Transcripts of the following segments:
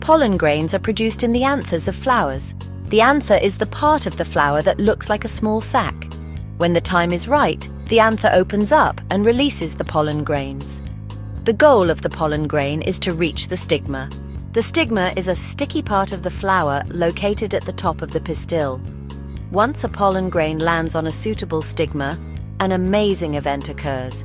Pollen grains are produced in the anthers of flowers. The anther is the part of the flower that looks like a small sac. When the time is right, the anther opens up and releases the pollen grains. The goal of the pollen grain is to reach the stigma. The stigma is a sticky part of the flower located at the top of the pistil. Once a pollen grain lands on a suitable stigma, an amazing event occurs.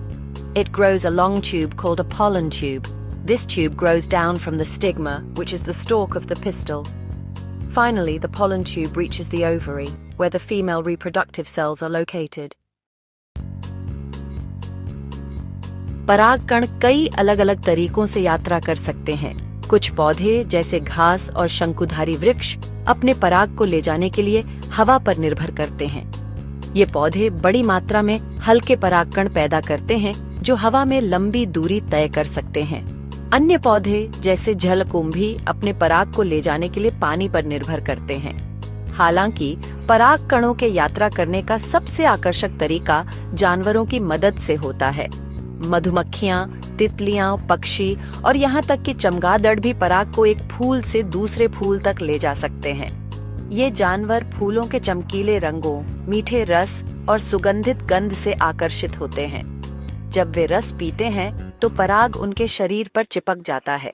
It grows a long tube called a pollen tube. This tube grows down from the stigma, which is the stalk of the pistil. Finally, the pollen tube reaches the ovary, where the female reproductive cells are located. परागकण कई अलग-अलग तरीकों से यात्रा कर सकते हैं। कुछ पौधे जैसे घास और शंकुधारी वृक्ष अपने पराग को ले जाने के लिए हवा पर निर्भर करते हैं। ये पौधे बड़ी मात्रा में हल्के परागकण पैदा करते हैं जो हवा में लंबी दूरी तय कर सकते हैं। अन्य पौधे जैसे जलकुंभी अपने पराग को ले जाने के लिए पानी पर निर्भर करते हैं। हालांकि पराग कणों के यात्रा करने का सबसे आकर्षक तरीका जानवरों की मदद से होता है। मधुमक्खियां, तितलियां, पक्षी और यहाँ तक कि चमगादड़ भी पराग को एक फूल से दूसरे फूल तक ले जा सकते हैं। ये जानवर फूलों के चमकीले रंगों, मीठे रस और सुगंधित गंध से आकर्षित होते हैं। जब वे रस पीते हैं तो पराग उनके शरीर पर चिपक जाता है।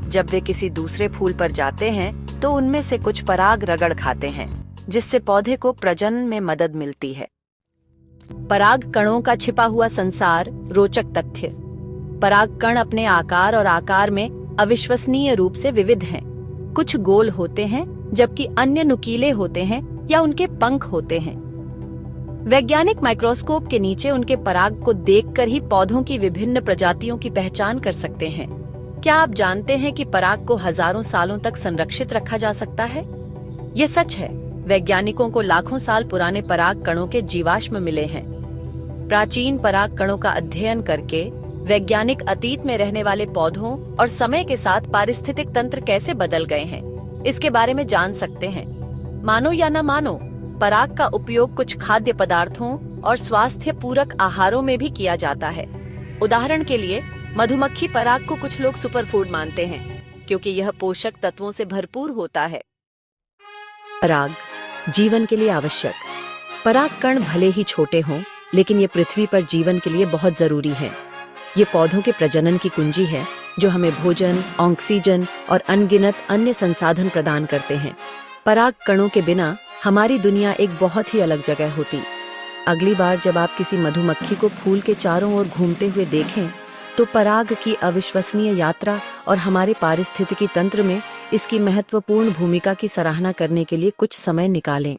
जब वे किसी दूसरे फूल पर जाते हैं तो उनमें से कुछ पराग रगड़ खाते हैं, जिससे पौधे को प्रजनन में मदद मिलती है। पराग कणों का छिपा हुआ संसार। रोचक तथ्य। पराग कण अपने आकार और आकार में अविश्वसनीय रूप से विविध हैं। कुछ गोल होते हैं जबकि अन्य नुकीले होते हैं या उनके पंख होते हैं। वैज्ञानिक माइक्रोस्कोप के नीचे उनके पराग को देखकर ही पौधों की विभिन्न प्रजातियों की पहचान कर सकते हैं। क्या आप जानते हैं कि पराग को हजारों सालों तक संरक्षित रखा जा सकता है? ये सच है। वैज्ञानिकों को लाखों साल पुराने पराग कणों के जीवाश्म मिले हैं। प्राचीन पराग कणों का अध्ययन करके वैज्ञानिक अतीत में रहने वाले पौधों और समय के साथ पारिस्थितिक तंत्र कैसे बदल गए हैं, इसके बारे में जान सकते हैं। मानो या न मानो, पराग का उपयोग कुछ खाद्य पदार्थों और स्वास्थ्य पूरक आहारों में भी किया जाता है। उदाहरण के लिए, मधुमक्खी पराग को कुछ लोग सुपरफूड मानते हैं, क्योंकि यह पोषक तत्वों से भरपूर होता है। पराग जीवन के लिए आवश्यक। पराग कण भले ही छोटे हों, लेकिन ये पृथ्वी पर जीवन के लिए बहुत जरूरी है। ये पौधों के प्रजनन की कुंजी है, जो हमें भोजन, ऑक्सीजन और अनगिनत अन्य संसाधन प्रदान करते हैं। पराग कणों के बिना हमारी दुनिया एक बहुत ही अलग जगह होती। अगली बार जब आप किसी मधुमक्खी को फूल के चारों ओर घूमते हुए देखें, तो पराग की अविश्वसनीय यात्रा और हमारे पारिस्थितिकी तंत्र में इसकी महत्वपूर्ण भूमिका की सराहना करने के लिए कुछ समय निकालें।